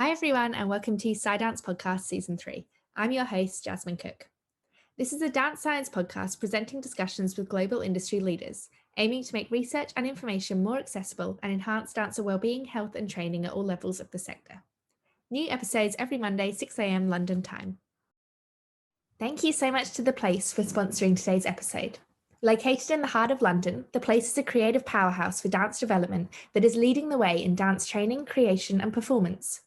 Hi everyone and welcome to Dance Podcast Season 3. I'm your host, Jasmine Cook. This is a dance science podcast presenting discussions with global industry leaders, aiming to make research and information more accessible and enhance dancer wellbeing, health and training at all levels of the sector. New episodes every Monday, 6 a.m. London time. Thank you so much to The Place for sponsoring today's episode. Located in the heart of London, The Place is a creative powerhouse for dance development that is leading the way in dance training, creation and performance.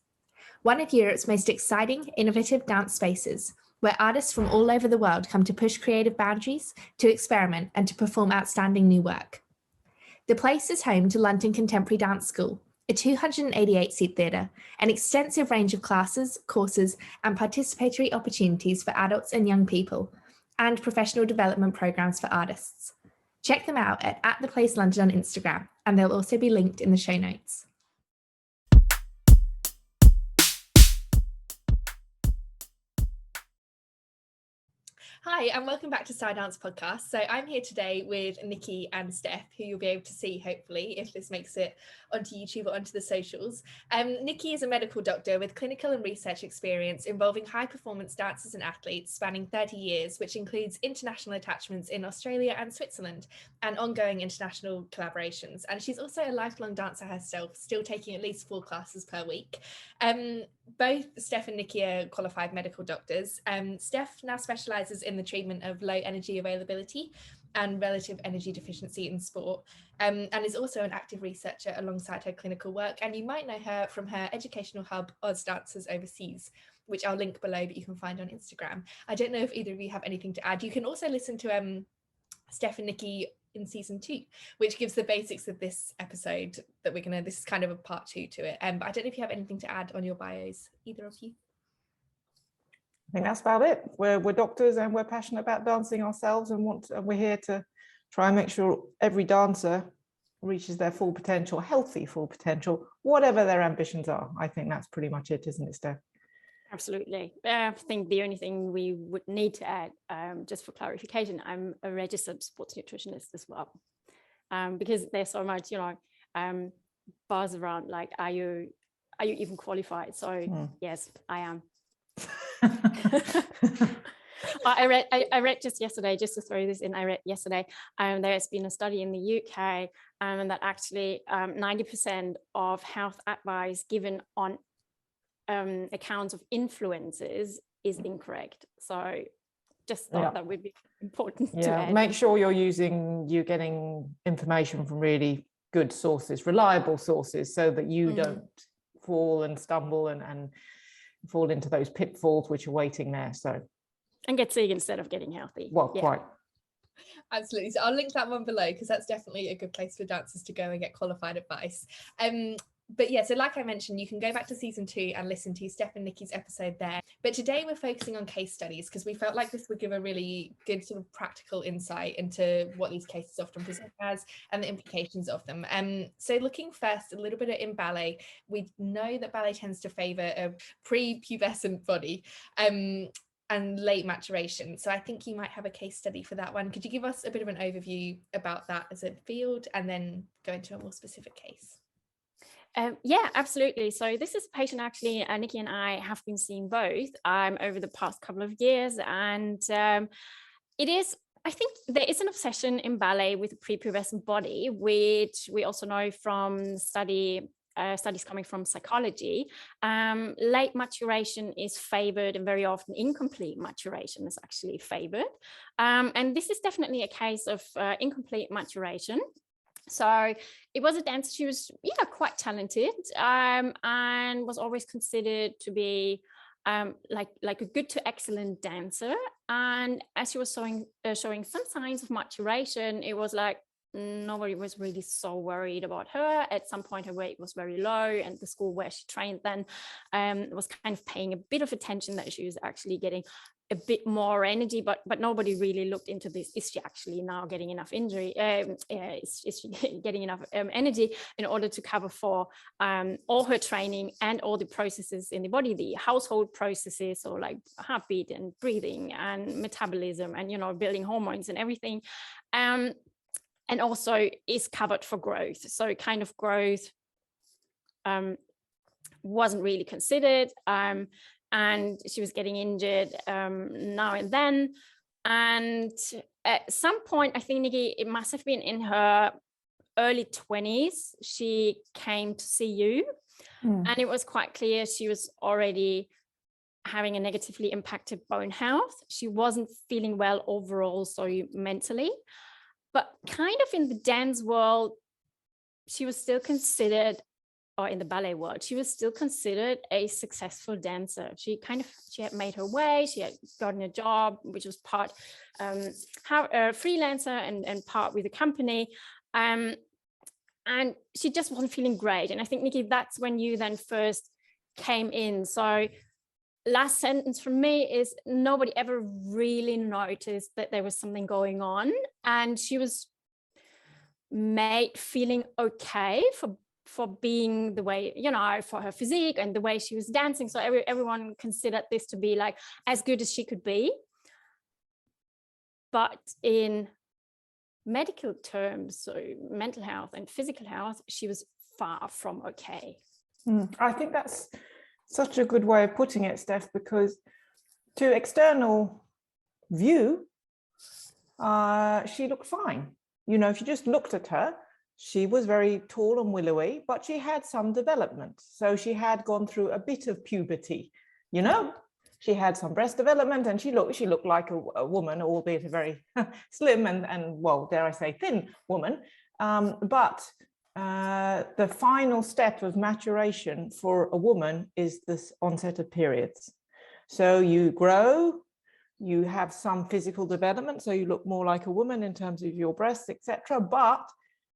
One of Europe's most exciting, innovative dance spaces, where artists from all over the world come to push creative boundaries, to experiment, and to perform outstanding new work. The Place is home to London Contemporary Dance School, a 288-seat theatre, an extensive range of classes, courses, and participatory opportunities for adults and young people, and professional development programs for artists. Check them out at The Place London on Instagram, and they'll also be linked in the show notes. Hi, and welcome back to Dance Podcast. So I'm here today with Nicky and Steph, who you'll be able to see, hopefully, if this makes it onto YouTube or onto the socials. Nicky is a medical doctor with clinical and research experience involving high-performance dancers and athletes spanning 30 years, which includes international attachments in Australia and Switzerland and ongoing international collaborations. And she's also a lifelong dancer herself, still taking at least 4 classes per week. Both Steph and Nicky are qualified medical doctors. Steph now specialises in the treatment of low energy availability and relative energy deficiency in sport, and is also an active researcher alongside her clinical work. And you might know her from her educational hub, Oz Dancers Overseas, which I'll link below, but you can find on Instagram. I don't know if either of you have anything to add. You can also listen to Steph and Nicky in season 2, which gives the basics of this episode that this is kind of a part 2 to it. But I don't know if you have anything to add on your bios, either of you. I think that's about it. We're doctors and we're passionate about dancing ourselves, and we're here to try and make sure every dancer reaches their full potential, healthy full potential, whatever their ambitions are. I think that's pretty much it, isn't it, Steph? Absolutely. I think the only thing we would need to add, just for clarification, I'm a registered sports nutritionist as well, because there's so much, buzz around, like, are you even qualified? So yes, I am. I read just yesterday, just to throw this in, there's been a study in the UK and that actually 90% of health advice given on accounts of influencers is incorrect. So just thought that would be important to add. Make sure you're getting information from really good sources, reliable sources, so that you don't fall and stumble and fall into those pitfalls which are waiting there. So and get sick instead of getting healthy. Quite. Absolutely. So I'll link that one below, because that's definitely a good place for dancers to go and get qualified advice. But yeah, so like I mentioned, you can go back to season 2 and listen to Steph and Nicky's episode there. But today we're focusing on case studies, because we felt like this would give a really good sort of practical insight into what these cases often present as and the implications of them. So looking first a little bit in ballet, we know that ballet tends to favour a pre-pubescent body and late maturation. So I think you might have a case study for that one. Could you give us a bit of an overview about that as a field and then go into a more specific case? Yeah, absolutely. So this is a patient actually Nicky and I have been seeing both over the past couple of years, and I think there is an obsession in ballet with the prepubescent body, which we also know from studies coming from psychology. Late maturation is favored, and very often incomplete maturation is actually favored. And this is definitely a case of incomplete maturation. So it was a dancer. She was, quite talented, and was always considered to be like a good to excellent dancer. And as she was showing some signs of maturation, it was like nobody was really so worried about her. At some point, her weight was very low, and the school where she trained then was kind of paying a bit of attention that she was actually getting a bit more energy, but nobody really looked into this. Is she actually now getting enough injury? Is she getting enough energy in order to cover for all her training and all the processes in the body, the household processes, so like heartbeat and breathing and metabolism and building hormones and everything, and also is covered for growth. So kind of growth wasn't really considered, and she was getting injured now and then. And at some point, I think Nicky, it must have been in her early 20s, she came to see you, and it was quite clear she was already having a negatively impacted bone health. She wasn't feeling well overall, so mentally, but kind of in the dance world, she was still considered, or in the ballet world, she was still considered a successful dancer. She had made her way, she had gotten a job, which was part freelancer and part with the company. And she just wasn't feeling great. And I think, Nicky, that's when you then first came in. So last sentence from me is nobody ever really noticed that there was something going on. And she was made feeling okay for being the way, for her physique and the way she was dancing. So everyone considered this to be like as good as she could be. But in medical terms, so mental health and physical health, she was far from okay. I think that's such a good way of putting it, Steph, because to external view, she looked fine. If you just looked at her, she was very tall and willowy, but she had some development. So she had gone through a bit of puberty, she had some breast development, and she looked like a woman, albeit a very slim and well, dare I say, thin woman. But the final step of maturation for a woman is this onset of periods. So you grow, you have some physical development, so you look more like a woman in terms of your breasts, etc. But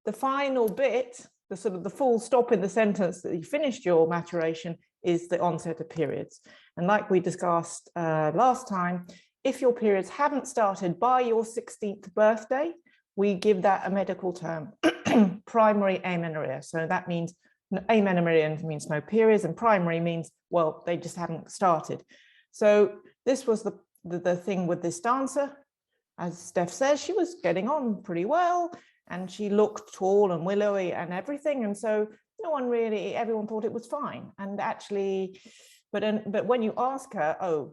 the final bit, the sort of the full stop in the sentence that you finished your maturation, is the onset of periods. And like we discussed last time, if your periods haven't started by your 16th birthday, we give that a medical term, primary amenorrhea. So that means amenorrhea means no periods, and primary means, well, they just haven't started. So this was the thing with this dancer. As Steph says, she was getting on pretty well, and she looked tall and willowy and everything. And so everyone thought it was fine. And actually, but when you ask her,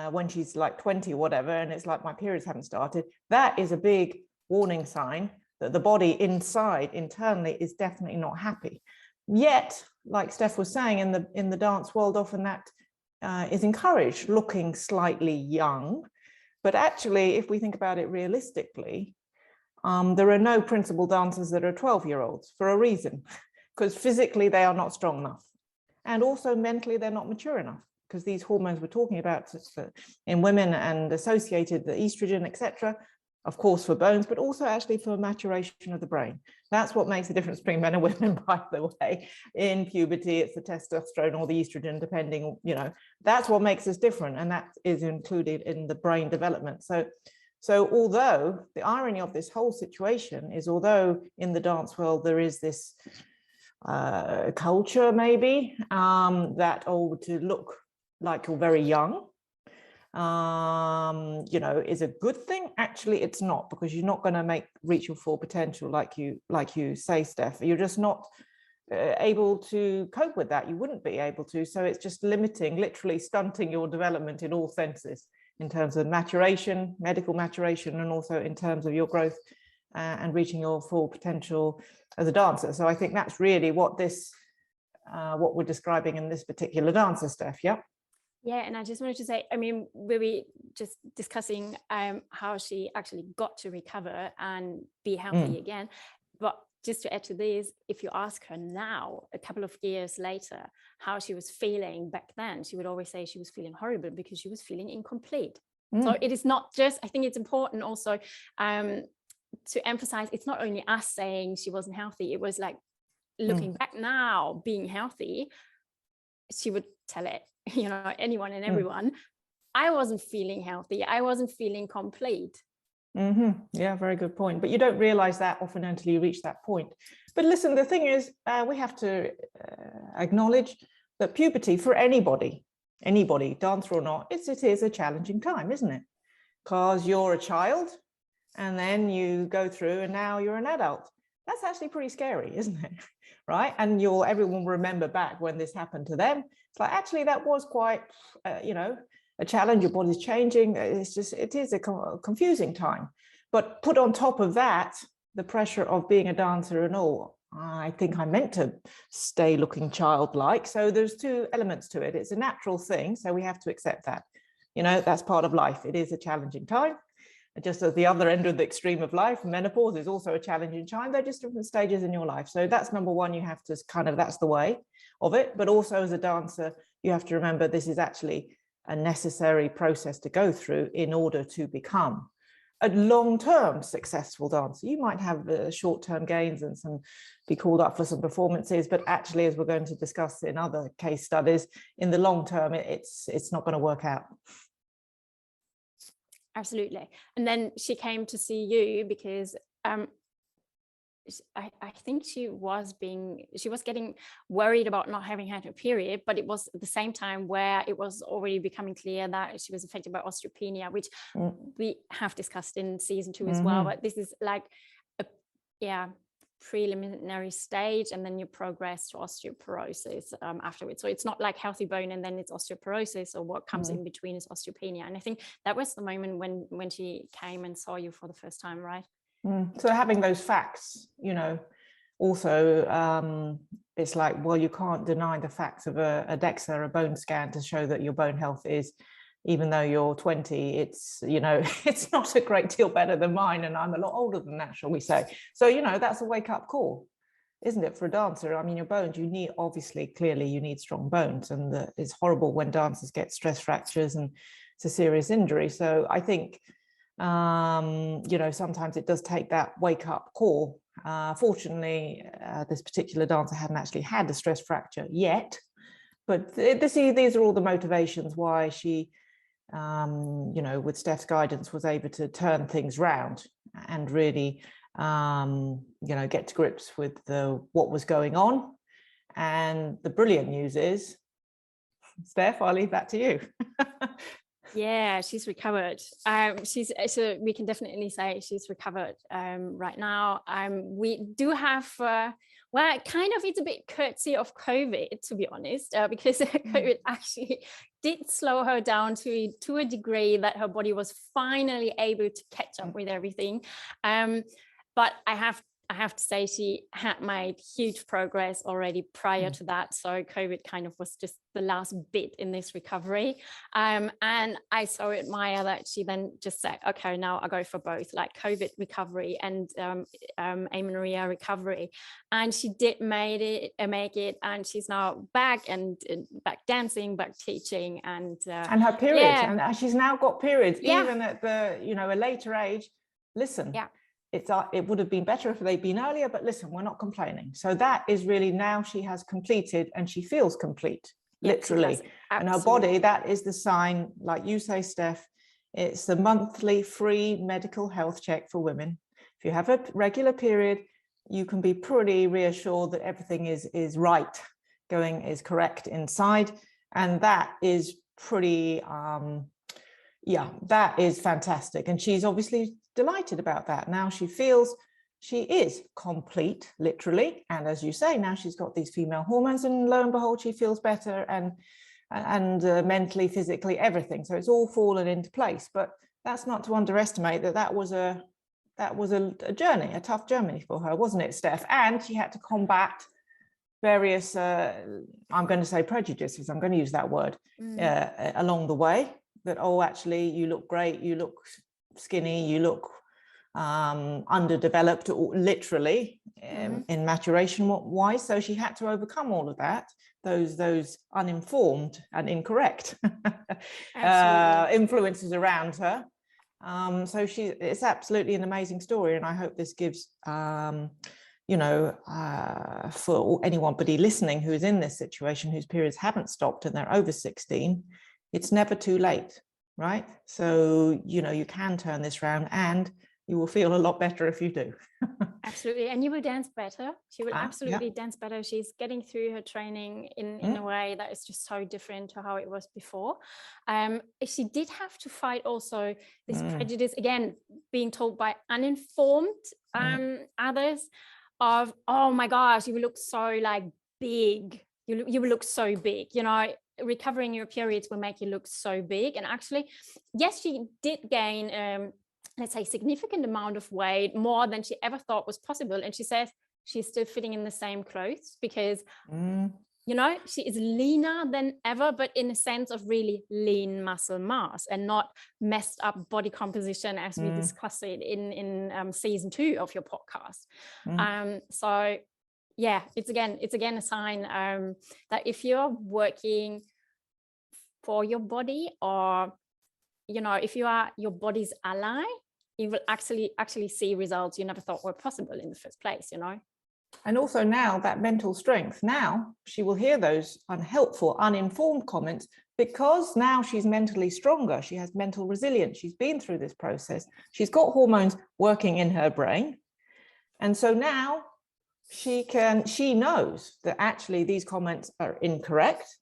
when she's like 20 or whatever, and it's like, my periods haven't started, that is a big warning sign that the body internally is definitely not happy. Yet, like Steph was saying, in the dance world, often that is encouraged, looking slightly young. But actually, if we think about it realistically, there are no principal dancers that are 12-year-olds for a reason, because physically they are not strong enough. And also mentally, they're not mature enough, because these hormones we're talking about in women and associated, the estrogen, etc., of course, for bones, but also actually for maturation of the brain. That's what makes the difference between men and women, by the way. In puberty, it's the testosterone or the estrogen, depending, that's what makes us different. And that is included in the brain development. So although the irony of this whole situation is, although in the dance world there is this culture maybe that, to look like you're very young, is a good thing. Actually, it's not, because you're not going to reach your full potential, like you say, Steph. You're just not able to cope with that. You wouldn't be able to. So it's just literally stunting your development in all senses, in terms of maturation, medical maturation, and also in terms of your growth and reaching your full potential as a dancer. So I think that's really what we're describing in this particular dancer, Steph. Yeah. Yeah, and I just wanted to say, we were just discussing how she actually got to recover and be healthy again. But just to add to this, if you ask her now, a couple of years later, how she was feeling back then, she would always say she was feeling horrible because she was feeling incomplete. So it is not just, I think it's important also to emphasize, it's not only us saying she wasn't healthy, it was like looking back now, being healthy, she would tell it, anyone and everyone, I wasn't feeling healthy, I wasn't feeling complete. Yeah, very good point. But you don't realize that often until you reach that point. But listen, the thing is, we have to acknowledge that puberty, for anybody, dancer or not, it is a challenging time, isn't it? Because you're a child and then you go through and now you're an adult. That's actually pretty scary, isn't it? right? And everyone will remember back when this happened to them. It's like, actually, that was quite, a challenge. Your body's changing. It is a confusing time. But put on top of that, the pressure of being a dancer and all, I think I meant to stay looking childlike. So there's two elements to it. It's a natural thing. So we have to accept that. That's part of life. It is a challenging time. Just at the other end of the extreme of life, menopause is also a challenging time. They're just different stages in your life. So that's number one. You have to that's the way of it. But also as a dancer, you have to remember this is actually a necessary process to go through in order to become a long-term successful dancer. You might have short-term gains and be called up for some performances, but actually, as we're going to discuss in other case studies, in the long term, it's not going to work out. Absolutely. And then she came to see you because I think she was getting worried about not having had her period, but it was at the same time where it was already becoming clear that she was affected by osteopenia, which we have discussed in season 2 as well. But this is like a preliminary stage, and then you progress to osteoporosis afterwards. So it's not like healthy bone and then it's osteoporosis, or what comes in between is osteopenia. And I think that was the moment when she came and saw you for the first time, right? So having those facts, also it's like, well, you can't deny the facts of a DEXA, a bone scan, to show that your bone health is, even though you're 20, it's, it's not a great deal better than mine. And I'm a lot older than that, shall we say. So, that's a wake up call, isn't it, for a dancer? I mean, your bones, you need, obviously, clearly you need strong bones. And it's horrible when dancers get stress fractures and it's a serious injury. So I think, sometimes it does take that wake up call. Fortunately, this particular dancer hadn't actually had a stress fracture yet, but these are all the motivations why she, with Steph's guidance, was able to turn things round and really, get to grips with what was going on. And the brilliant news is, Steph, I'll leave that to you. Yeah, she's recovered. So we can definitely say she's recovered right now. We do have, it's a bit courtesy of COVID, to be honest, because COVID actually did slow her down to a degree that her body was finally able to catch up with everything. But I have to say she had made huge progress already prior to that. So COVID kind of was just the last bit in this recovery. And I so admire that she then just said, okay, now I go for both, like COVID recovery and amenorrhea recovery. And she did make it, and she's now back and back dancing, back teaching, and her periods. Yeah. And she's now got periods, even at a later age. Listen. Yeah. It would have been better if they'd been earlier, but listen, we're not complaining. So that is really, now she has completed and she feels complete, literally. And her body, that is the sign, like you say, Steph, it's the monthly free medical health check for women. If you have a regular period, you can be pretty reassured that everything is right, is correct inside. And that is pretty, that is fantastic. And she's obviously delighted about that. Now she feels she is complete, literally. And as you say, now she's got these female hormones, and lo and behold, she feels better and mentally, physically, everything. So it's all fallen into place. But that's not to underestimate that was a journey, a tough journey for her, wasn't it, Steph? And she had to combat various, I'm going to say prejudices, I'm going to use that word, along the way. That, actually, you look great, you look skinny, you look underdeveloped, literally, in maturation wise. So she had to overcome all of that, those uninformed and incorrect influences around her. So it's absolutely an amazing story, and I hope this gives for anybody listening who is in this situation, whose periods haven't stopped and they're over 16, it's never too late, right? So, you can turn this around, and you will feel a lot better if you do. Absolutely. And you will dance better. She will absolutely dance better. She's getting through her training in a way that is just so different to how it was before. She did have to fight also this prejudice, again, being told by uninformed others. of, oh my gosh, you will look so like big. You will look so big, you know, recovering your periods will make you look so big. And actually, yes, she did gain, let's say, significant amount of weight, more than she ever thought was possible. And she says she's still fitting in the same clothes because, you know, she is leaner than ever, but in a sense of really lean muscle mass and not messed up body composition, as we discussed it in season 2 of your podcast. So yeah, it's again a sign that if you're working for your body, or, you know, if you are your body's ally, you will actually see results you never thought were possible in the first place, you know. And also now that mental strength, now she will hear those unhelpful, uninformed comments because now she's mentally stronger. She has mental resilience. She's been through this process. She's got hormones working in her brain. And so now she knows that actually these comments are incorrect,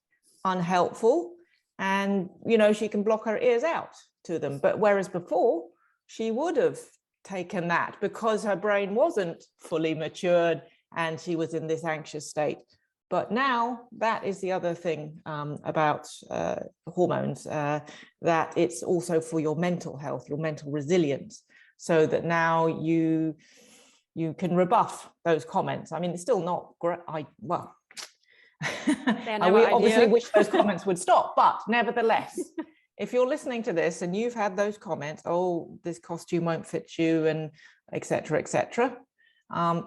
unhelpful, and, you know, she can block her ears out to them. But whereas before she would have taken that because her brain wasn't fully matured and she was in this anxious state. But now that is the other thing about hormones, that it's also for your mental health, your mental resilience, so that now you can rebuff those comments. I mean, it's still not great. I obviously wish those comments would stop, but nevertheless, if you're listening to this and you've had those comments, oh, this costume won't fit you, and etc.,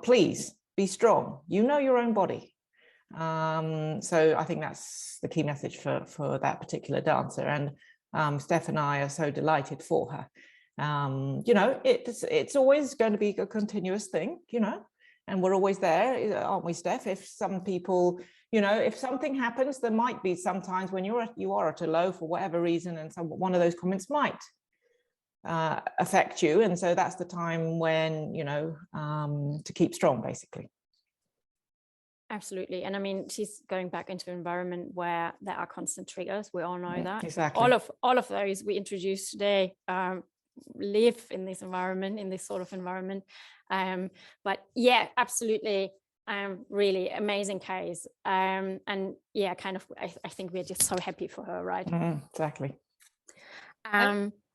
please be strong. You know your own body. So I think that's the key message for that particular dancer. And Steph and I are so delighted for her. You know, it's always going to be a continuous thing, you know, and we're always there, aren't we, Steph? If some people, you know, if something happens, there might be sometimes when you are at a low for whatever reason, and one of those comments might affect you. And so that's the time when, you know, to keep strong, basically. Absolutely. And I mean, she's going back into an environment where there are constant triggers. We all know that. Exactly. All of those we introduced today live in this environment, in this sort of environment. But yeah, absolutely. Really amazing case. And yeah, kind of, I think we're just so happy for her, right? Exactly.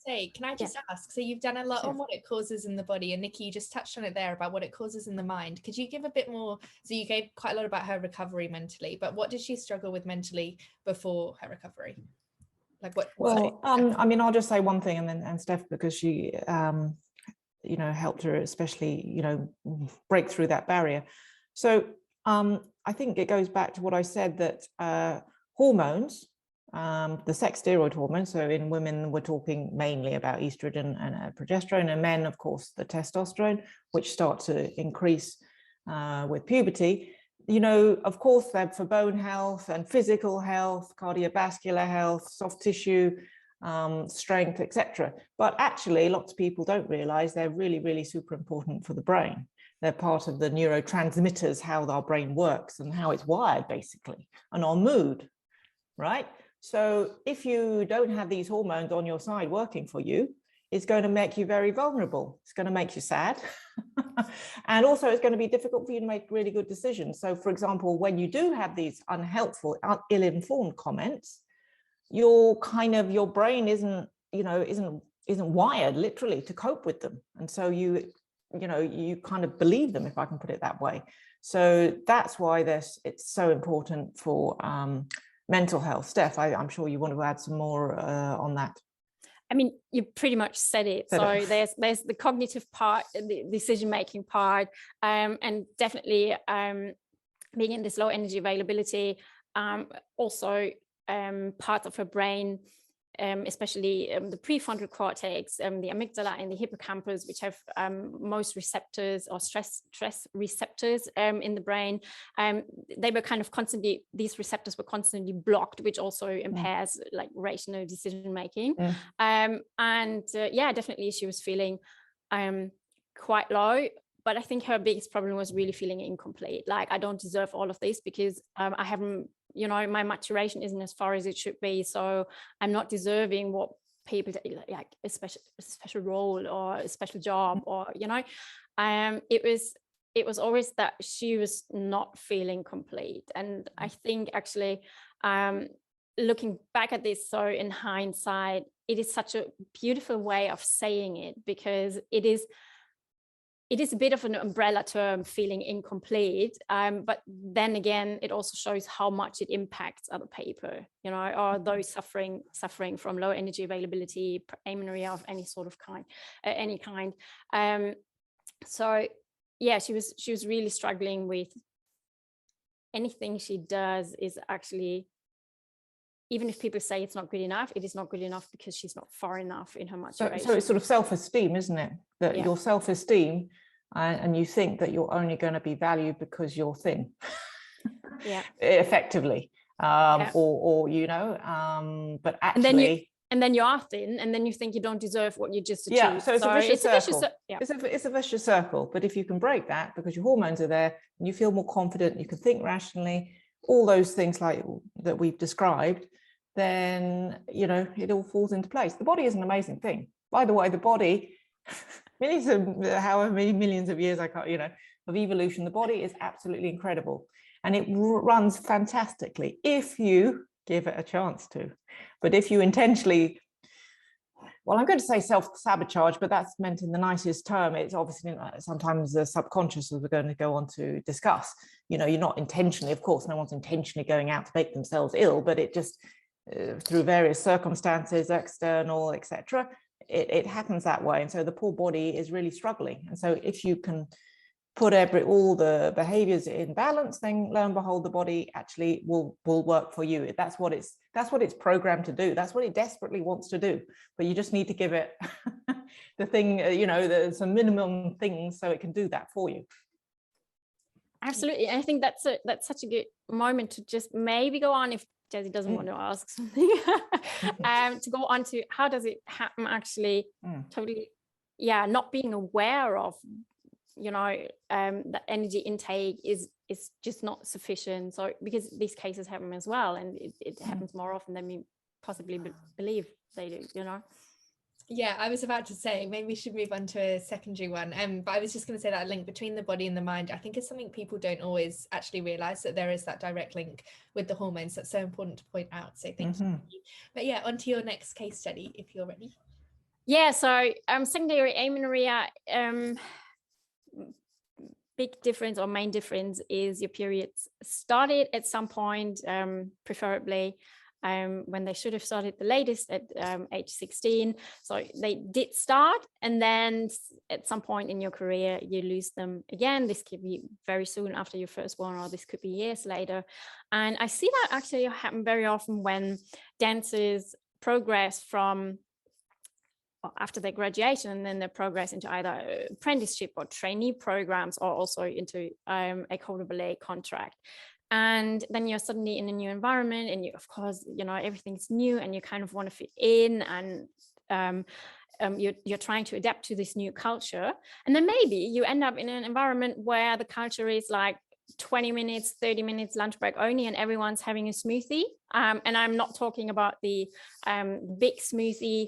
Can I just ask, so you've done a lot on what it causes in the body, and Nicky, you just touched on it there about what it causes in the mind. Could you give a bit more? So you gave quite a lot about her recovery mentally, but what did she struggle with mentally before her recovery? Like what? Well, I mean, I'll just say one thing, and then Steph, because she, you know, helped her, especially, you know, break through that barrier. So I think it goes back to what I said, that hormones, the sex steroid hormones, so in women we're talking mainly about estrogen and progesterone, and men, of course, the testosterone, which start to increase with puberty. You know, of course, they're for bone health and physical health, cardiovascular health, soft tissue strength, etc. But actually, lots of people don't realize they're really, really super important for the brain. They're part of the neurotransmitters, how our brain works and how it's wired, basically, and our mood, right? So if you don't have these hormones on your side working for you, it's going to make you very vulnerable. It's going to make you sad. And also it's going to be difficult for you to make really good decisions. So for example, when you do have these unhelpful, ill-informed comments, your brain isn't wired literally to cope with them. And so you kind of believe them, if I can put it that way. So that's why it's so important for mental health. Steph, I'm sure you want to add some more on that. I mean, you pretty much said it. So there's the cognitive part, the decision-making part, and definitely being in this low energy availability, also part of her brain, especially the prefrontal cortex, the amygdala and the hippocampus, which have most receptors or stress receptors in the brain. They were kind of these receptors were constantly blocked, which also impairs like rational decision making. Yeah, definitely she was feeling quite low. But I think her biggest problem was really feeling incomplete. Like, I don't deserve all of this because I haven't, my maturation isn't as far as it should be. So I'm not deserving what people like a special role or a special job, or, it was it was always that she was not feeling complete. And I think actually, looking back at this, so in hindsight, it is such a beautiful way of saying it, because it is a bit of an umbrella term, feeling incomplete. But then again, it also shows how much it impacts other people, you know, or those suffering from low energy availability, amenorrhea of any sort of kind, any kind. So yeah, she was really struggling with anything she does is actually, even if people say it's not good enough, it is not good enough because she's not far enough in her maturation. So it's sort of self-esteem, isn't it? That Yeah. your self-esteem, and you think that you're only going to be valued because you're thin. Yeah. Effectively. Or you know, but actually. And then you are thin, and then you think you don't deserve what you just achieved. Yeah, so it's a vicious circle. Yeah. It's a vicious circle. But if you can break that, because your hormones are there, and you feel more confident, you can think rationally, all those things like that we've described, then you know it all falls into place. The body is an amazing thing. By the way, the body, however many millions of years of evolution, the body is absolutely incredible, and it runs fantastically if you give it a chance to. But if you intentionally, well, I'm going to say self-sabotage, but that's meant in the nicest term. It's obviously sometimes the subconscious, as we're going to go on to discuss. You know, you're not intentionally, of course, no one's intentionally going out to make themselves ill, but it just through various circumstances, external, etc., it happens that way. And so the poor body is really struggling. And so if you can put all the behaviors in balance, then lo and behold, the body actually will work for you. That's what it's programmed to do. That's what it desperately wants to do. But you just need to give it the thing, you know, there's some minimum things so it can do that for you. Absolutely. And I think that's such a good moment to just maybe go on, if Jazzy doesn't want to ask something, to go on to how does it happen actually, totally, yeah, not being aware of, you know, that energy intake is just not sufficient. So because these cases happen as well, and it happens more often than we possibly believe they do, you know. Yeah, I was about to say maybe we should move on to a secondary one, but I was just going to say that link between the body and the mind, I think, is something people don't always actually realize, that there is that direct link with the hormones. That's so important to point out, so thank you. But yeah, on to your next case study if you're ready. Yeah, so secondary amenorrhea, big difference or main difference is your periods started at some point, preferably when they should have started the latest at age 16. So they did start, and then at some point in your career you lose them again. This could be very soon after your firstborn, or this could be years later. And I see that actually happen very often when dancers progress from after their graduation, and then they progress into either apprenticeship or trainee programs, or also into a code of ballet contract. And then you're suddenly in a new environment, and you, of course, you know, everything's new, and you kind of want to fit in, and you're trying to adapt to this new culture. And then maybe you end up in an environment where the culture is like 20 minutes, 30 minutes lunch break only, and everyone's having a smoothie. And I'm not talking about the big smoothie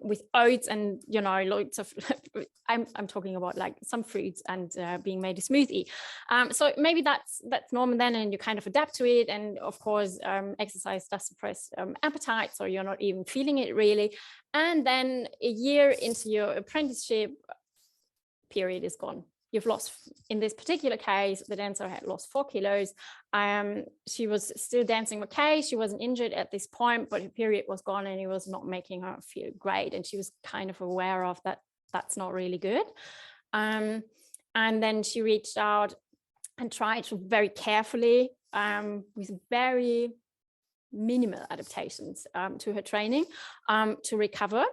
with oats and, you know, loads of I'm talking about like some fruits and being made a smoothie. So maybe that's normal then, and you kind of adapt to it. And of course, exercise does suppress appetite, so you're not even feeling it really. And then a year into your apprenticeship, period is gone. You've lost, in this particular case, the dancer had lost 4 kilos. She was still dancing okay. She wasn't injured at this point, but her period was gone, and it was not making her feel great. And she was kind of aware of that. That's not really good. And then she reached out and tried very carefully with very minimal adaptations to her training to recover.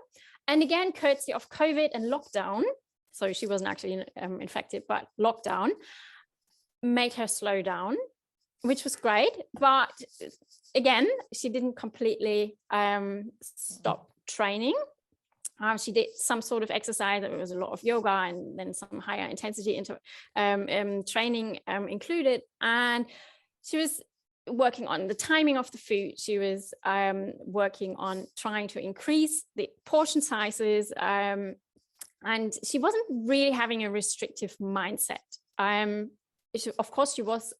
And again, courtesy of COVID and lockdown, so she wasn't actually infected, but lockdown made her slow down, which was great. But again, she didn't completely stop training. She did some sort of exercise. There was a lot of yoga, and then some higher intensity into training included. And she was working on the timing of the food. She was working on trying to increase the portion sizes, and she wasn't really having a restrictive mindset. Of course, she was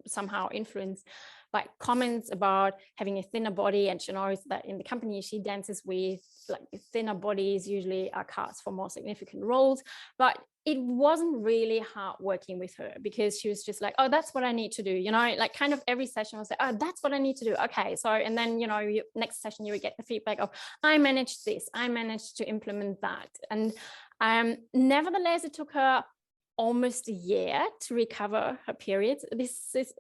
somehow influenced by comments about having a thinner body, and she knows that in the company she dances with, like, thinner bodies usually are cast for more significant roles. But it wasn't really hard working with her, because she was just like, oh, that's what I need to do, like kind of every session was like, oh, that's what I need to do. Okay, so, and then next session you would get the feedback of, I managed this, I managed to implement that. And nevertheless, it took her almost a year to recover her periods. This is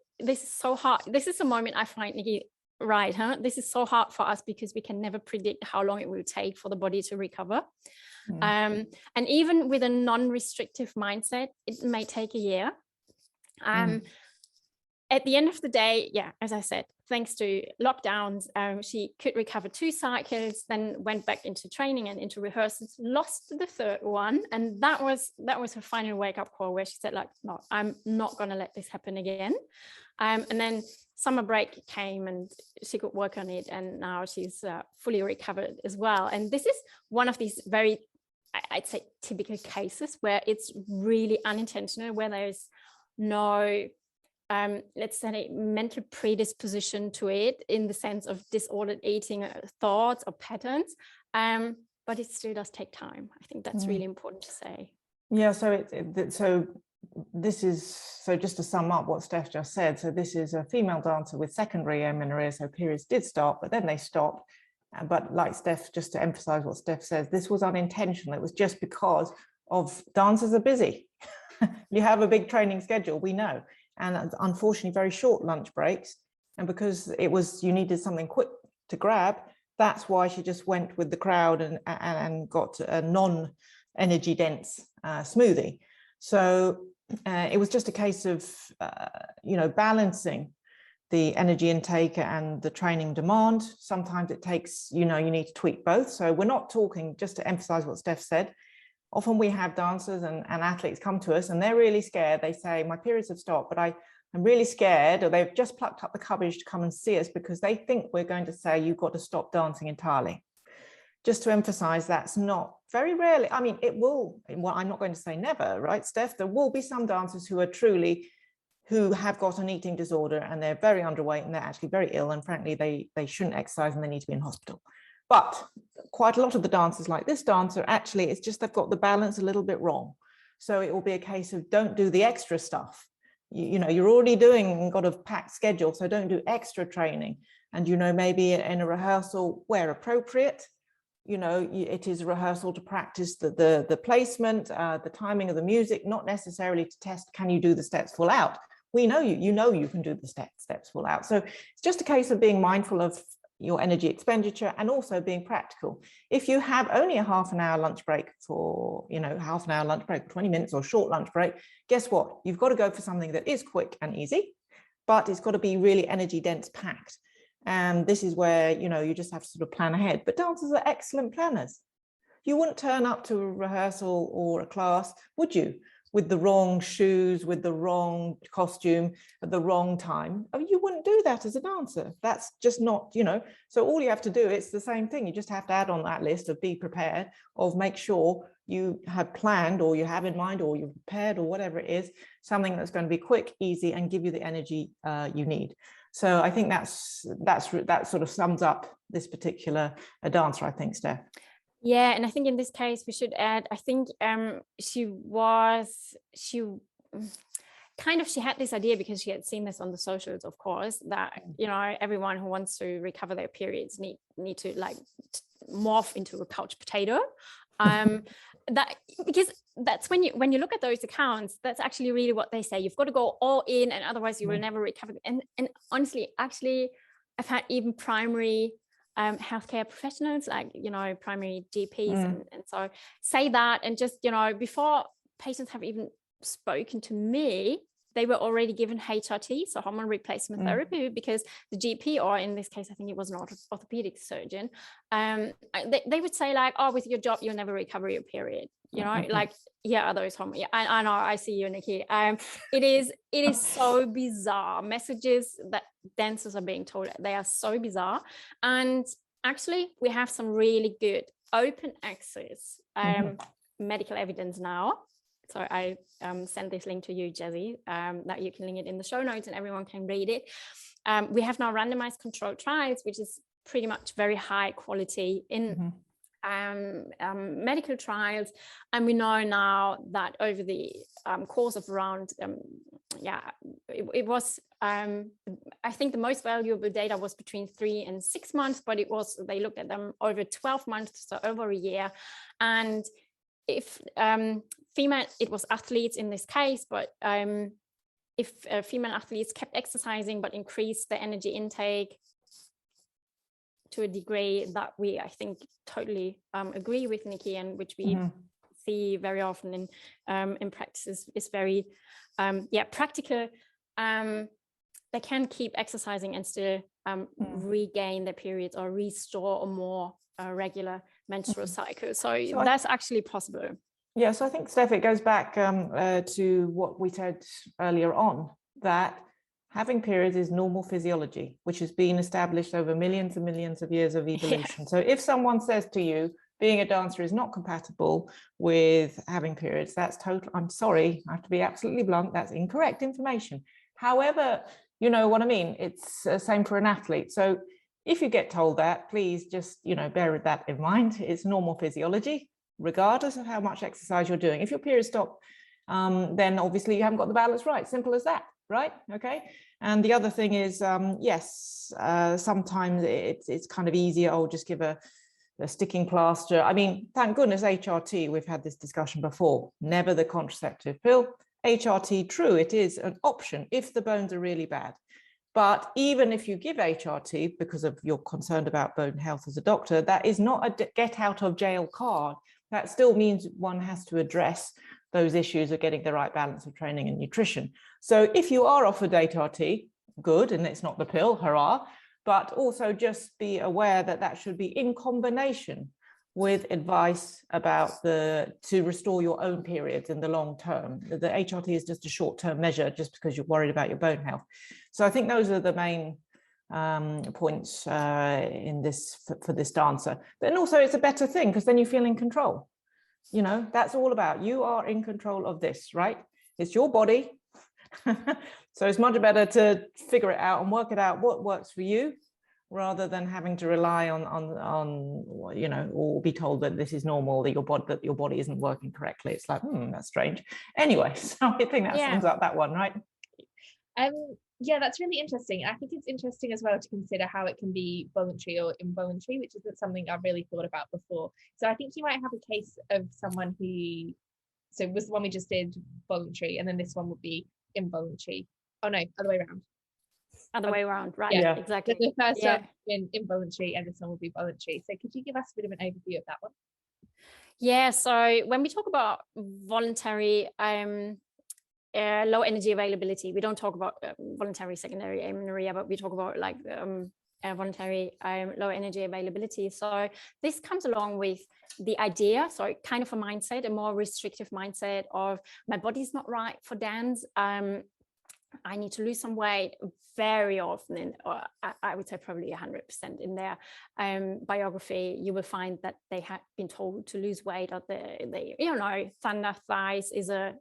so hard. This is a moment I find, Nicky, right, huh? This is so hard for us, because we can never predict how long it will take for the body to recover. And even with a non-restrictive mindset, it may take a year. At the end of the day, yeah, as I said, thanks to lockdowns, she could recover 2 cycles, then went back into training and into rehearsals, lost the 3rd one. And that was her final wake-up call, where she said, like, no, I'm not going to let this happen again. And then summer break came and she could work on it. And now she's fully recovered as well. And this is one of these very, I'd say, typical cases where it's really unintentional, where there's no let's say mental predisposition to it, in the sense of disordered eating thoughts or patterns, but it still does take time. I think that's really important to say. Yeah, so this is, so just to sum up what Steph just said, so this is a female dancer with secondary amenorrhea, so periods did start, but then they stopped. But like Steph, just to emphasize what Steph says, this was unintentional. It was just because of dancers are busy. You have a big training schedule, we know, and unfortunately very short lunch breaks. And because you needed something quick to grab, that's why she just went with the crowd and got a non-energy dense smoothie. So it was just a case of, balancing the energy intake and the training demand. Sometimes it takes, you need to tweak both. So we're not talking, just to emphasize what Steph said, often we have dancers and athletes come to us and they're really scared. They say, my periods have stopped, but I'm really scared, or they've just plucked up the courage to come and see us because they think we're going to say, you've got to stop dancing entirely. Just to emphasize, that's not, very rarely, I mean, it will, well, I'm not going to say never, right, Steph? There will be some dancers who have got an eating disorder and they're very underweight and they're actually very ill, and frankly, they shouldn't exercise and they need to be in hospital. But quite a lot of the dancers, like this dancer, actually, it's just they've got the balance a little bit wrong. So it will be a case of, don't do the extra stuff. You're already got a packed schedule, so don't do extra training. And, maybe in a rehearsal where appropriate, it is a rehearsal to practice the placement, the timing of the music, not necessarily to test, can you do the steps full out? We know you can do the steps full out. So it's just a case of being mindful of your energy expenditure and also being practical. If you have only a half an hour lunch break for, half an hour lunch break, 20 minutes or short lunch break, guess what? You've got to go for something that is quick and easy, but it's got to be really energy dense packed. And this is where, you just have to sort of plan ahead. But dancers are excellent planners. You wouldn't turn up to a rehearsal or a class, would you? With the wrong shoes, with the wrong costume, at the wrong time. I mean, you wouldn't do that as a dancer. That's just not, so all you have to do, it's the same thing. You just have to add on that list of be prepared, of make sure you have planned, or you have in mind, or you're prepared, or whatever it is, something that's going to be quick, easy, and give you the energy you need. So I think that sort of sums up this particular dancer, I think, Steph. Yeah, and I think in this case we should add, I think she had this idea, because she had seen this on the socials, of course, that everyone who wants to recover their periods need to like morph into a couch potato. Because that's when you look at those accounts, that's actually really what they say. You've got to go all in, and otherwise you will never recover. And honestly, actually, I've had even primary healthcare professionals, like primary GPs and so say that, and just before patients have even spoken to me, they were already given HRT, so hormone replacement therapy, because the GP, or in this case I think it was an orthopedic surgeon, they would say like, oh, with your job you'll never recover your period, like, yeah, are those hormones? Yeah, I know, I see you, Nicky. It is so bizarre messages that dancers are being told. They are so bizarre. And actually we have some really good open access medical evidence now. So I send this link to you, Jazzy, that you can link it in the show notes and everyone can read it. We have now randomized controlled trials, which is pretty much very high quality in medical trials. And we know now that over the course of around, it was, I think the most valuable data was between 3 and 6 months, but they looked at them over 12 months, so over a year. And if female, it was athletes in this case, but if female athletes kept exercising but increased their energy intake to a degree that we, I think, totally agree with Nicky, and which we see very often in practice is very practical. They can keep exercising and still regain their periods or restore a more regular menstrual cycle. So that's actually possible. Yeah, so I think, Steph, it goes back to what we said earlier on, that having periods is normal physiology, which has been established over millions and millions of years of evolution. Yeah. So if someone says to you, being a dancer is not compatible with having periods, that's total, I'm sorry, I have to be absolutely blunt, that's incorrect information. However, you know what I mean? It's the same for an athlete. So if you get told that, please just, bear that in mind. It's normal physiology, regardless of how much exercise you're doing. If your periods stop, then obviously you haven't got the balance right. Simple as that, right? Okay. And the other thing is, sometimes it's kind of easier. Oh, just give a sticking plaster. I mean, thank goodness HRT, we've had this discussion before, never the contraceptive pill. HRT, true, it is an option if the bones are really bad. But even if you give HRT because of you're concerned about bone health as a doctor, that is not a get out of jail card. That still means one has to address those issues of getting the right balance of training and nutrition. So if you are offered HRT, good, and it's not the pill, hurrah, but also just be aware that that should be in combination with advice about to restore your own periods in the long term. The HRT is just a short-term measure just because you're worried about your bone health. So I think those are the main points in this for this dancer. But also it's a better thing because then you feel in control. That's all about, you are in control of this, right? It's your body. So it's much better to figure it out and work it out what works for you, rather than having to rely on or be told that this is normal, that your body isn't working correctly. It's like, that's strange. Anyway, so I think that sums up that one, right? Yeah, that's really interesting. I think it's interesting as well to consider how it can be voluntary or involuntary, which isn't something I've really thought about before. So I think you might have a case of someone who, so was the one we just did voluntary, and then this one would be involuntary. Oh no, other way around. Other way around, right? Yeah, exactly. The first one been involuntary and this one will be voluntary. So could you give us a bit of an overview of that one? Yeah, so when we talk about voluntary low energy availability, we don't talk about voluntary secondary amenorrhea, but we talk about like voluntary low energy availability. So this comes along with the idea, so kind of a mindset, a more restrictive mindset of my body's not right for dance. I need to lose some weight. Very often, I would say probably 100% in their biography, you will find that they have been told to lose weight, or thunder thighs is a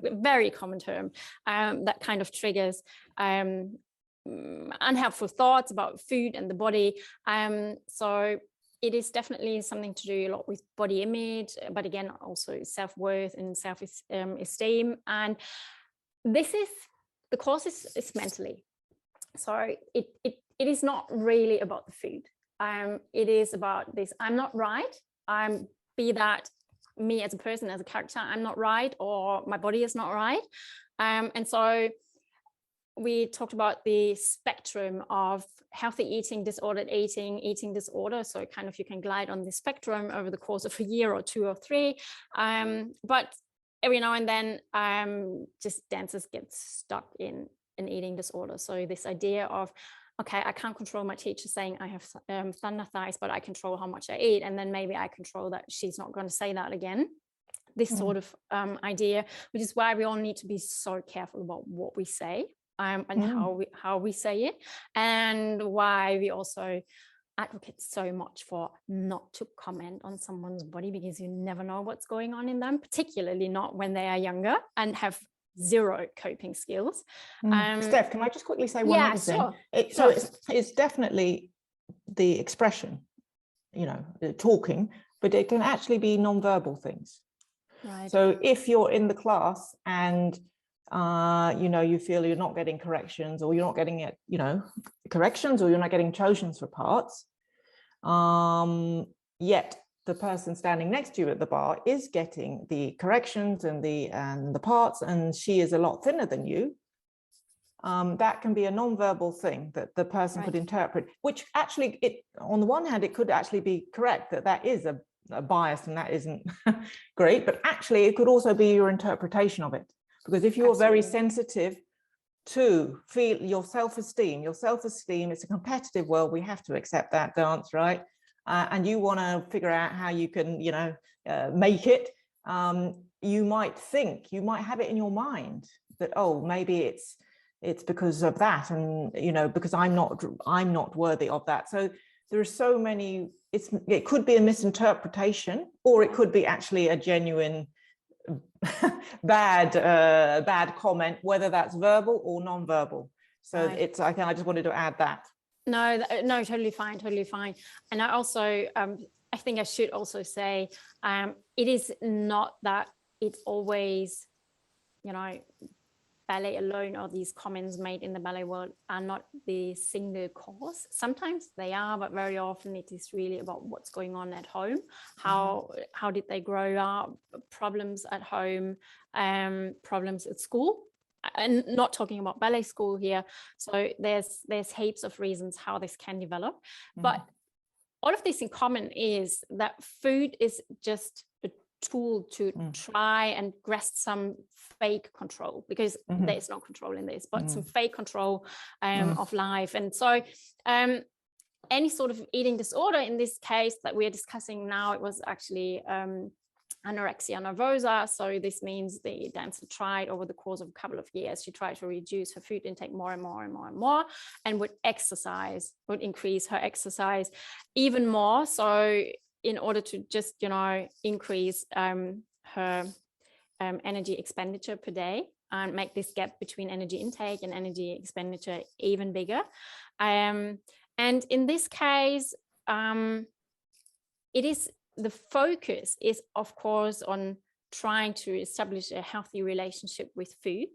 very common term that kind of triggers unhelpful thoughts about food and the body. So it is definitely something to do a lot with body image, but again, also self-worth and self-esteem. And this is, the cause is mentally. So it is not really about the food. It is about this, I'm not right. Be that me as a person, as a character, I'm not right, or my body is not right. And so we talked about the spectrum of healthy eating, disordered eating, eating disorder. So kind of you can glide on the spectrum over the course of a year or 2 or 3. But every now and then, just dancers get stuck in an eating disorder. So this idea of, okay, I can't control my teacher saying I have thunder thighs, but I control how much I eat. And then maybe I control that she's not going to say that again. This sort of idea, which is why we all need to be so careful about what we say and how we say it, and why we also advocate so much for not to comment on someone's body, because you never know what's going on in them, particularly not when they are younger and have zero coping skills. Steph, can I just quickly say one other thing? So it's definitely the expression, you know, talking, but it can actually be non-verbal things. Right. So if you're in the class and you know, you feel you're not getting corrections, or you're not getting it, you know, corrections, or you're not getting chosen for parts, yet the person standing next to you at the bar is getting the corrections and the parts, and she is a lot thinner than you, that can be a non-verbal thing that the person could interpret, which actually, on the one hand, it could actually be correct that is a bias and that isn't great, but actually it could also be your interpretation of it. Because if you're very sensitive to feel your self-esteem, it's a competitive world, we have to accept that, dance, right? And you want to figure out how you can, you know, make it, you might have it in your mind that, oh, maybe it's because of that, and, you know, because I'm not worthy of that. So there are so many, it could be a misinterpretation, or it could be actually a genuine bad comment, whether that's verbal or non-verbal. So I just wanted to add that. No, totally fine. And I also, I think I should also say, it is not that it's always, you know, ballet alone, or these comments made in the ballet world are not the single cause. Sometimes they are, but very often it is really about what's going on at home. How did they grow up? Problems at home, problems at school. And not talking about ballet school here. So there's heaps of reasons how this can develop. But all of this in common is that food is just a tool to try and grasp some fake control, because there's no control in this, but some fake control of life. And so any sort of eating disorder in this case that we're discussing now, it was actually anorexia nervosa. So this means the dancer tried over the course of a couple of years, she tried to reduce her food intake more and more and more and more, and would increase her exercise even more. So in order to just, you know, increase her energy expenditure per day and make this gap between energy intake and energy expenditure even bigger. And in this case, the focus is, of course, on trying to establish a healthy relationship with food,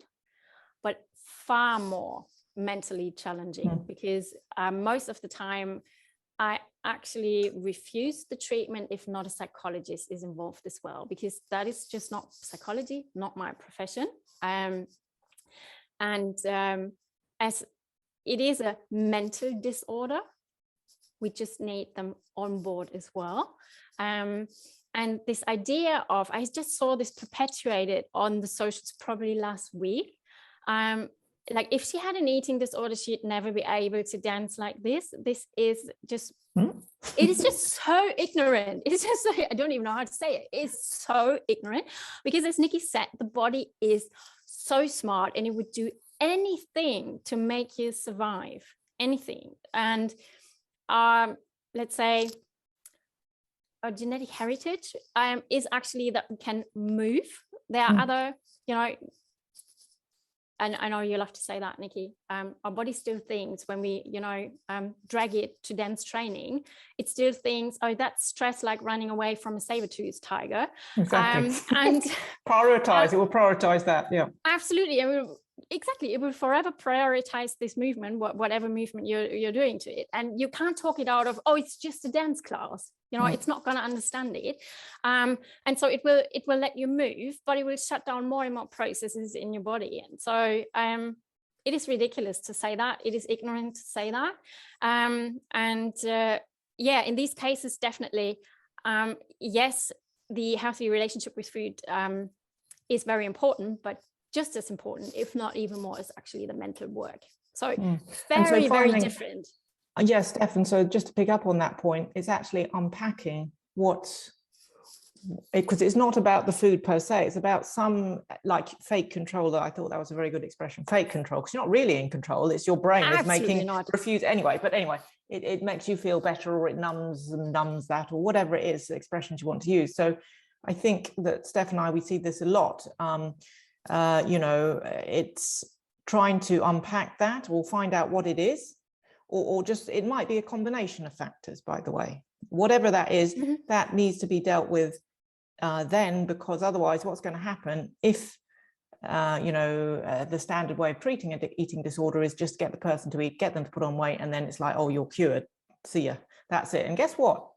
but far more mentally challenging, because most of the time I actually refuse the treatment if not a psychologist is involved as well, because that is just not psychology, not my profession. As it is a mental disorder, we just need them on board as well. And this idea of, I just saw this perpetuated on the socials probably last week. Like if she had an eating disorder, she'd never be able to dance like this. This is just, it is just so ignorant. It's just like, I don't even know how to say it. It's so ignorant, because as Nicky said, the body is so smart and it would do anything to make you survive, anything. And let's say a genetic heritage is actually that we can move. There are other, you know, and I know you love to say that, Nicky, our body still thinks when we, you know, drag it to dance training, it still thinks, oh, that's stress like running away from a saber-toothed tiger. Exactly. And prioritize, it will prioritize that, yeah. Absolutely. Exactly, it will forever prioritize this movement, whatever movement you're doing to it, and you can't talk it out of, oh, it's just a dance class, you know, it's not going to understand it, and so it will let you move, but it will shut down more and more processes in your body. And so it is ridiculous to say that, it is ignorant to say that, yeah, in these cases, definitely, yes, the healthy relationship with food is very important, but just as important, if not even more, is actually the mental work. So very different. Yes, Steph, and so just to pick up on that point, it's actually unpacking what because it's not about the food per se, it's about some like fake control. That I thought that was a very good expression, fake control, because you're not really in control. It's your brain that's making refuse anyway. But anyway, it makes you feel better, or it numbs that, or whatever it is, the expressions you want to use. So I think that Steph and I, we see this a lot. You know, it's trying to unpack that or find out what it is, or just, it might be a combination of factors, by the way. Whatever that is, that needs to be dealt with then, because otherwise what's going to happen if, you know, the standard way of treating an eating disorder is just get the person to eat, get them to put on weight, and then it's like, oh, you're cured. See ya. That's it. And guess what?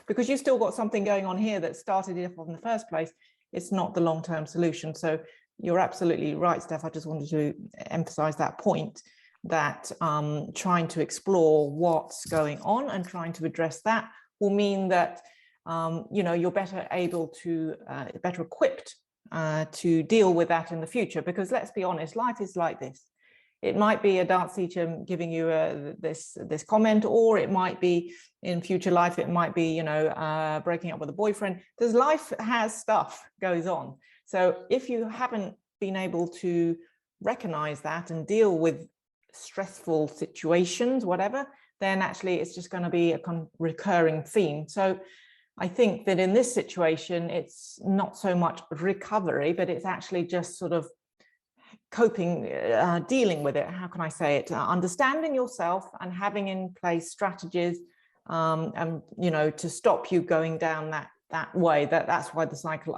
Because you've still got something going on here that started it off in the first place, it's not the long-term solution. So you're absolutely right, Steph. I just wanted to emphasize that point, that trying to explore what's going on and trying to address that will mean that you know, you're better able to, better equipped to deal with that in the future. Because let's be honest, life is like this. It might be a dance teacher giving you this comment, or it might be in future life, it might be, you know, breaking up with a boyfriend. Because life has stuff goes on. So if you haven't been able to recognize that and deal with stressful situations, whatever, then actually it's just going to be a recurring theme. So I think that in this situation, it's not so much recovery, but it's actually just sort of coping, dealing with it. How can I say it? Understanding yourself and having in place strategies, and, you know, to stop you going down that way. That's why the cycle,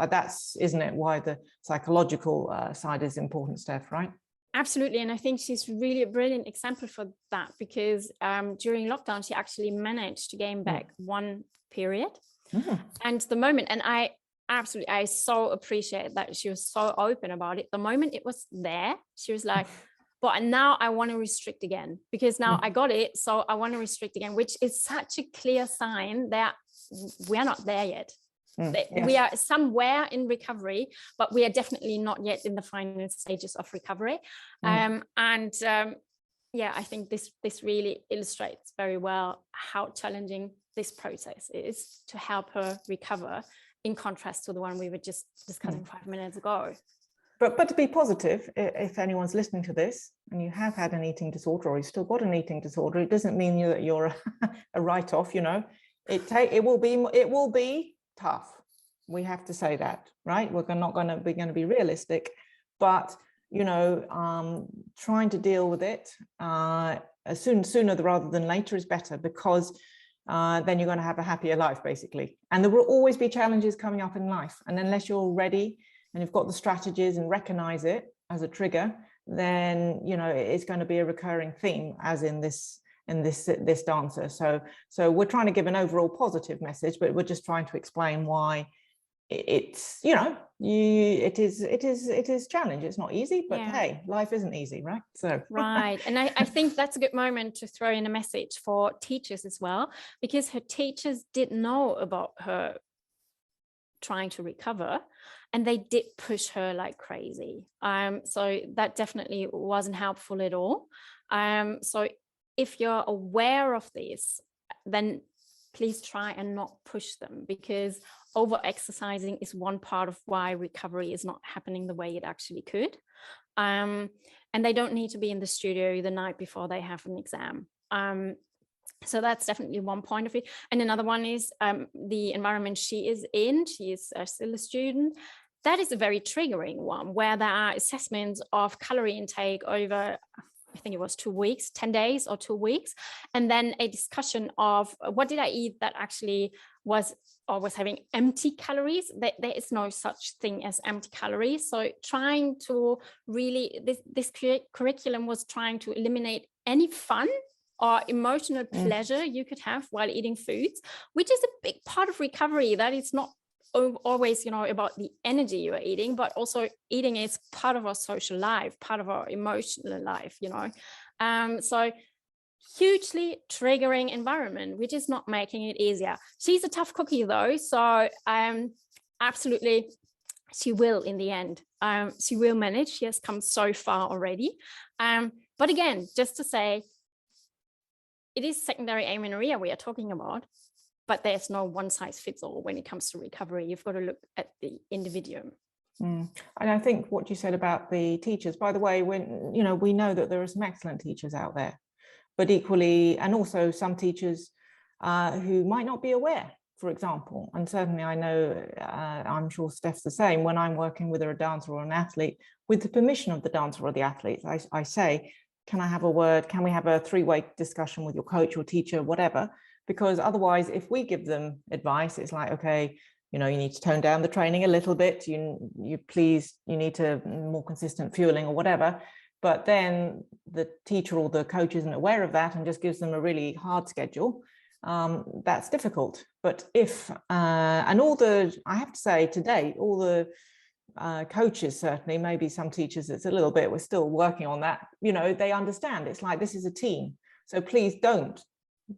isn't it, why the psychological side is important, Steph, right? Absolutely. And I think she's really a brilliant example for that, because during lockdown, she actually managed to gain back 1 period. And the moment, and I so appreciate that she was so open about it. The moment it was there, she was like, but now I want to restrict again, because now I got it. So I want to restrict again, which is such a clear sign that we're not there yet. Yes. We are somewhere in recovery, but we are definitely not yet in the final stages of recovery. Yeah, I think this really illustrates very well how challenging this process is to help her recover, in contrast to the one we were just discussing 5 minutes ago. But to be positive, if anyone's listening to this and you have had an eating disorder, or you've still got an eting disorder, it doesn't mean that you're a write-off. You know, it will be tough. We have to say that, right? We're going to be realistic, but you know, trying to deal with it sooner rather than later is better, because then you're going to have a happier life, basically. And there will always be challenges coming up in life, and unless you're ready and you've got the strategies and recognize it as a trigger, then you know it's going to be a recurring theme, as in this dancer. So we're trying to give an overall positive message, but we're just trying to explain why it's, you know, it is challenge. It's not easy, but hey, life isn't easy, right? So right. And I think that's a good moment to throw in a message for teachers as well, because her teachers did know about her trying to recover, and they did push her like crazy. So that definitely wasn't helpful at all. So if you're aware of this, then please try and not push them, because over exercising is one part of why recovery is not happening the way it actually could. And they don't need to be in the studio the night before they have an exam. So that's definitely one point of it. And another one is the environment she is in. She is still a student. That is a very triggering one, where there are assessments of calorie intake over, I think it was 2 weeks, 10 days or 2 weeks. And then a discussion of what did I eat that actually was having empty calories. There is no such thing as empty calories. So trying to really, this curriculum was trying to eliminate any fun or emotional pleasure you could have while eating foods, which is a big part of recovery. That it's not always, you know, about the energy you are eating, but also eating is part of our social life, part of our emotional life, you know. So hugely triggering environment, which is not making it easier. She's a tough cookie though, so absolutely she will in the end. She will manage. She has come so far already. But again, just to say, it is secondary amenorrhea we are talking about. but there's no one size fits all when it comes to recovery. You've got to look at the individual. And I think what you said about the teachers, by the way, when, you know, we know that there are some excellent teachers out there, but equally, and also some teachers who might not be aware, for example. And certainly I know, I'm sure Steph's the same, when I'm working with a dancer or an athlete, with the permission of the dancer or the athlete, I say, can I have a word? Can we have a three-way discussion with your coach or teacher, whatever? Because otherwise, if we give them advice, it's like, okay, you know, you need to tone down the training a little bit. You need to more consistent fueling or whatever. But then the teacher or the coach isn't aware of that and just gives them a really hard schedule. That's difficult. But if, and all the, I have to say to date, all the coaches, certainly, maybe some teachers, it's a little bit, we're still working on that, you know, they understand it's like, this is a team. So please don't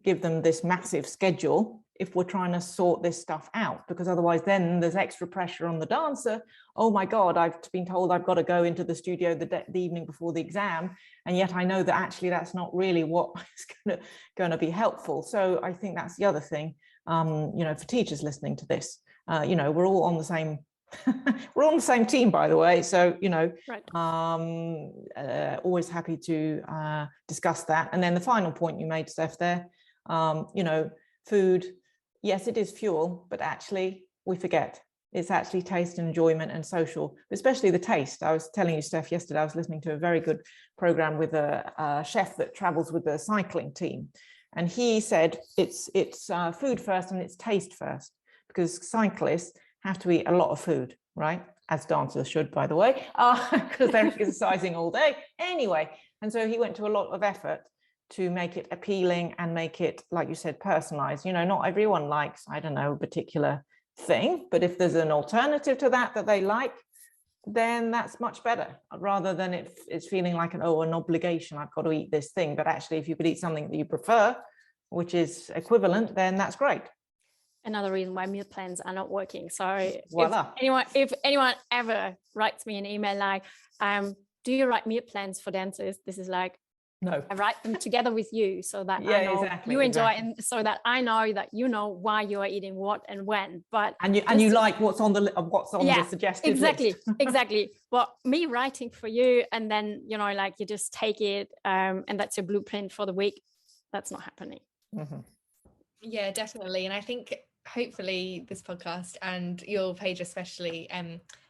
give them this massive schedule if we're trying to sort this stuff out, because otherwise then there's extra pressure on the dancer. Oh my God, I've been told I've got to go into the studio the evening before the exam, and yet I know that actually that's not really what is going to be helpful. So I think that's the other thing, you know, for teachers listening to this, you know, we're all on the same we're on the same team, by the way. So, you know, right. Always happy to discuss that. And then the final point you made, Steph, there, you know, food, yes, it is fuel, but actually we forget it's actually taste and enjoyment and social, especially the taste. I was telling you, Steph, yesterday, I was listening to a very good program with a chef that travels with the cycling team. And he said it's food first and it's taste first, because cyclists have to eat a lot of food, right? As dancers should, by the way, because they're exercising all day anyway. And so he went to a lot of effort to make it appealing and make it, like you said, personalized. You know, not everyone likes, I don't know, a particular thing, but if there's an alternative to that they like, then that's much better, rather than it's feeling like an obligation, I've got to eat this thing. But actually, if you could eat something that you prefer, which is equivalent, then that's great. Another reason why meal plans are not working. So voila. if anyone ever writes me an email like, do you write meal plans for dancers? This is like, no, I write them together with you so that I know you enjoy it, and so that I know that you know why you are eating what and when. But you like what's on the suggested list. Exactly. But me writing for you, and then, you know, like you just take it and that's your blueprint for the week, that's not happening. Mm-hmm. Yeah, definitely. And I think hopefully this podcast and your page especially,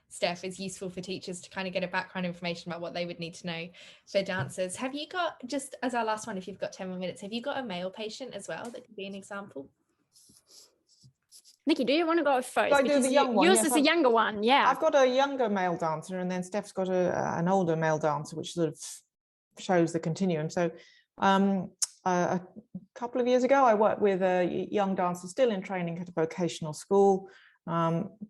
Steph, is useful for teachers to kind of get a background information about what they would need to know for dancers. Have you got, just as our last one, if you've got 10 more minutes, have you got a male patient as well that could be an example? Nicky, do you want to go first? I do the young one. Yours is a younger one, yeah. I've got a younger male dancer, and then Steph's got an older male dancer, which sort of shows the continuum. So a couple of years ago, I worked with a young dancer still in training at a vocational school,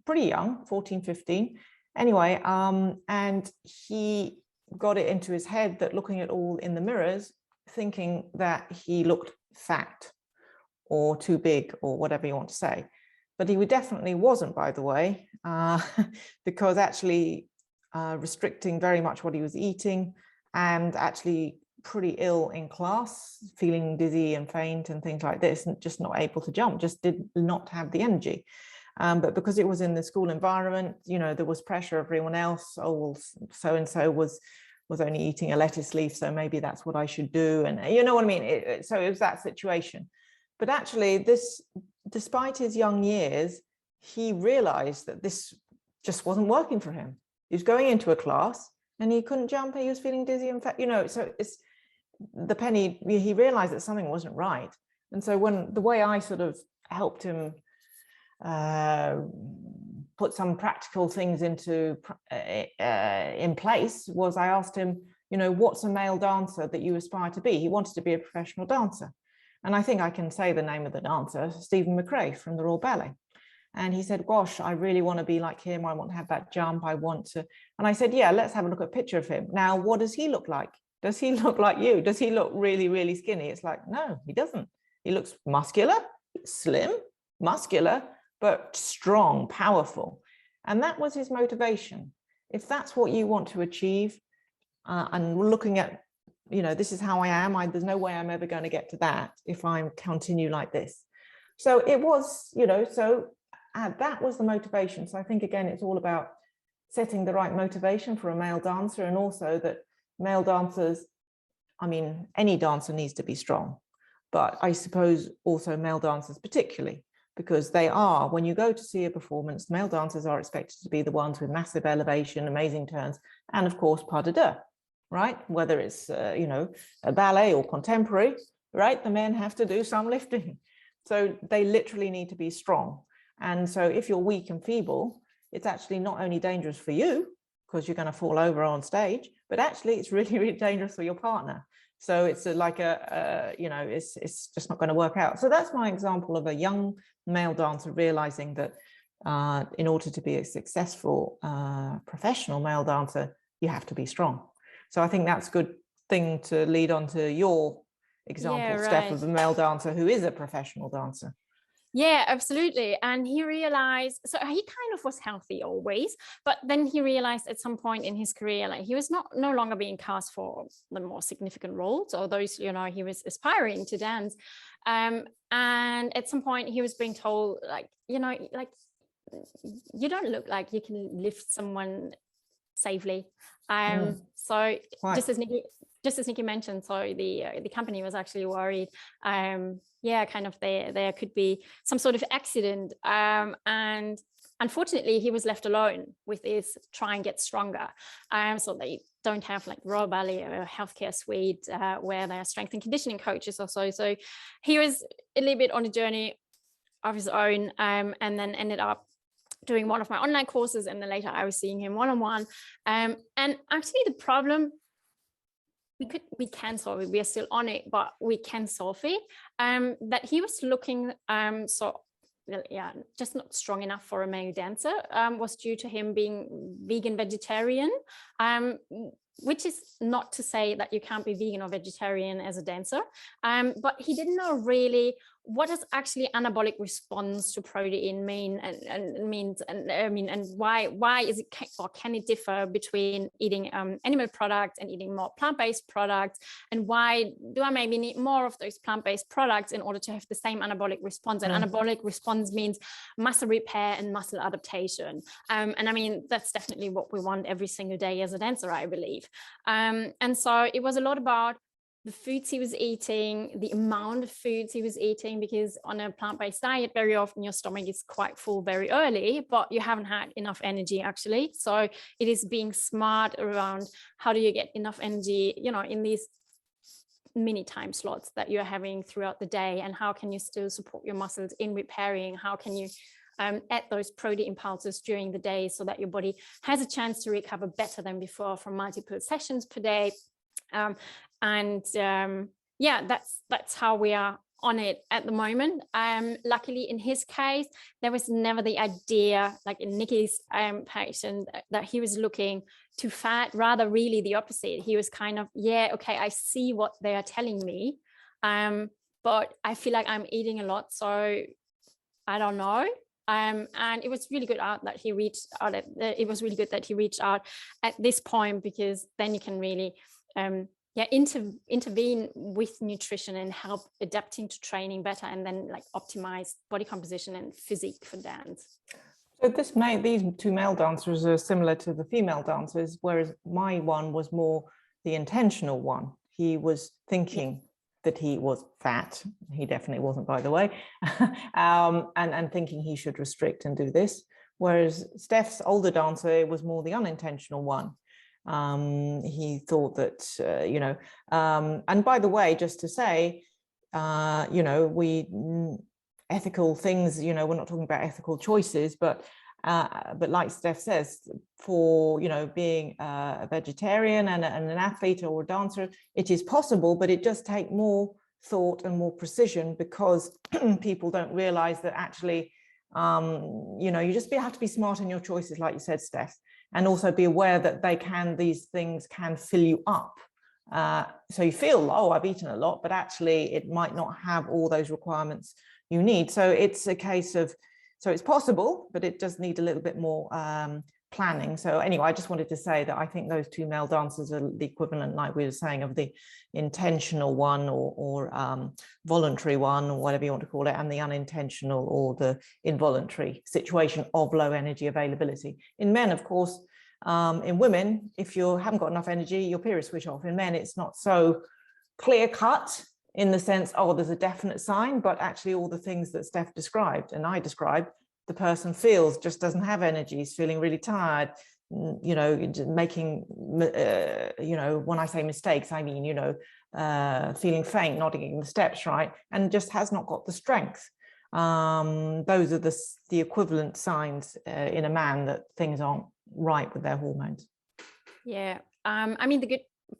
pretty young, 14, 15. Anyway, and he got it into his head that looking at all in the mirrors, thinking that he looked fat or too big or whatever you want to say. But he definitely wasn't, by the way, because actually restricting very much what he was eating, and actually pretty ill in class, feeling dizzy and faint and things like this, and just not able to jump, just did not have the energy. But because it was in the school environment, you know, there was pressure. Everyone else, so-and-so was only eating a lettuce leaf, so maybe that's what I should do. And you know what I mean? So it was that situation. But actually, this, despite his young years, he realized that this just wasn't working for him. He was going into a class and he couldn't jump, and he was feeling dizzy and fat, you know, so it's the penny, he realized that something wasn't right. And so when the way I sort of helped him put some practical things into in place was, I asked him, you know, what's a male dancer that you aspire to be? He wanted to be a professional dancer. And I think I can say the name of the dancer, Stephen McRae from the Royal Ballet. And he said, gosh, I really want to be like him. I want to have that jump. I want to. And I said, yeah, let's have a look at a picture of him. Now, what does he look like? Does he look like you? Does he look really, really skinny? It's like, no, he doesn't. He looks muscular, slim, muscular, but strong, powerful. And that was his motivation. If that's what you want to achieve, and looking at, you know, this is how I am. There's no way I'm ever going to get to that if I continue like this. So it was, that was the motivation. So I think, again, it's all about setting the right motivation for a male dancer, and also that male dancers, I mean, any dancer needs to be strong, but I suppose also male dancers particularly, because they are, when you go to see a performance, male dancers are expected to be the ones with massive elevation, amazing turns, and of course, pas de deux, right? Whether it's, a ballet or contemporary, right? The men have to do some lifting. So they literally need to be strong. And so if you're weak and feeble, it's actually not only dangerous for you, because you're going to fall over on stage, but actually it's really, really dangerous for your partner. So it's it's just not going to work out. So that's my example of a young male dancer realizing that in order to be a successful professional male dancer, you have to be strong. So I think that's a good thing to lead on to your example, Steph, of a male dancer who is a professional dancer. Yeah, absolutely. And he realized, so he kind of was healthy always, but then he realized at some point in his career, like he was no longer being cast for the more significant roles or those, he was aspiring to dance. And at some point he was being told, you don't look like you can lift someone safely. So just as Nicky mentioned, so the company was actually worried. Kind of there could be some sort of accident. And unfortunately, he was left alone with this try and get stronger. So they don't have like Royal Ballet or a healthcare suite where there are strength and conditioning coaches or so. So he was a little bit on a journey of his own, and then ended up doing one of my online courses, and then later I was seeing him one-on-one. And actually the problem, we can solve it. We are still on it, but we can solve it. That he was looking just not strong enough for a male dancer, was due to him being vegan vegetarian, which is not to say that you can't be vegan or vegetarian as a dancer, but he didn't know really what does actually anabolic response to protein mean, and why is it, or can it differ between eating animal products and eating more plant-based products, and why do I maybe need more of those plant-based products in order to have the same anabolic response? And anabolic response means muscle repair and muscle adaptation, and I mean that's definitely what we want every single day as a dancer, I believe. And so it was a lot about the foods he was eating, the amount of foods he was eating, because on a plant-based diet, very often your stomach is quite full very early, but you haven't had enough energy actually. So it is being smart around how do you get enough energy, in these mini time slots that you're having throughout the day, and how can you still support your muscles in repairing? How can you add those protein impulses during the day so that your body has a chance to recover better than before from multiple sessions per day? That's how we are on it at the moment. Luckily in his case, there was never the idea, like in Nicky's patient, that he was looking to fat, rather really the opposite. He was kind of, okay, I see what they are telling me, but I feel like I'm eating a lot, so I don't know. And it was really good that he reached out. It was really good that he reached out at this point, because then you can really intervene with nutrition and help adapting to training better, and then like optimize body composition and physique for dance. So these two male dancers are similar to the female dancers, whereas my one was more the intentional one. He was thinking that he was fat. He definitely wasn't, by the way, and thinking he should restrict and do this. Whereas Steph's older dancer was more the unintentional one. He thought that, and by the way, just to say, ethical things, we're not talking about ethical choices, but like Steph says, for, being a vegetarian and an athlete or a dancer, it is possible, but it does take more thought and more precision, because people don't realize that actually, you just have to be smart in your choices, like you said, Steph, and also be aware that these things can fill you up. So you feel, I've eaten a lot, but actually it might not have all those requirements you need. So it's a case of, so it's possible, but it does need a little bit more planning. So anyway, I just wanted to say that I think those two male dancers are the equivalent, like we were saying, of the intentional one or voluntary one, or whatever you want to call it, and the unintentional or the involuntary situation of low energy availability. In men, of course, in women, if you haven't got enough energy, your periods switch off. In men, it's not so clear cut in the sense, oh, there's a definite sign, but actually all the things that Steph described and I described, the person feels, just doesn't have energy, is feeling really tired, you know, making, you know, when I say mistakes, I mean, you know, feeling faint, not getting the steps right, and just has not got the strength. Those are the equivalent signs in a man that things aren't right with their hormones. Yeah. I mean,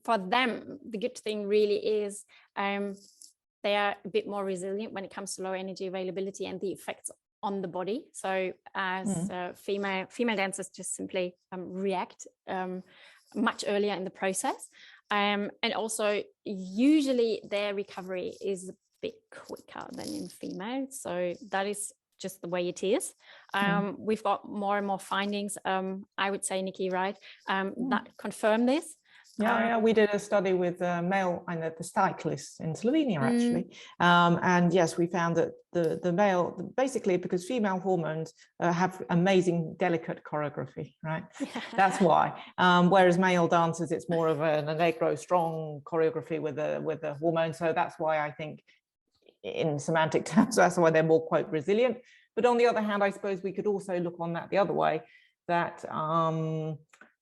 for them, the good thing really is they are a bit more resilient when it comes to low energy availability and the effects on the body. So as female dancers just simply react much earlier in the process. And also usually their recovery is a bit quicker than in females. So that is just the way it is. We've got more and more findings, I would say, Nicky, right, that confirm this. Yeah, we did a study with male and the cyclists in Slovenia, actually. And yes, we found that the male, basically because female hormones have amazing, delicate choreography, right? That's why. Whereas male dancers, it's more of an allegro, strong choreography with the hormone. So that's why I think in semantic terms, that's why they're more, quote, resilient. But on the other hand, I suppose we could also look on that the other way, that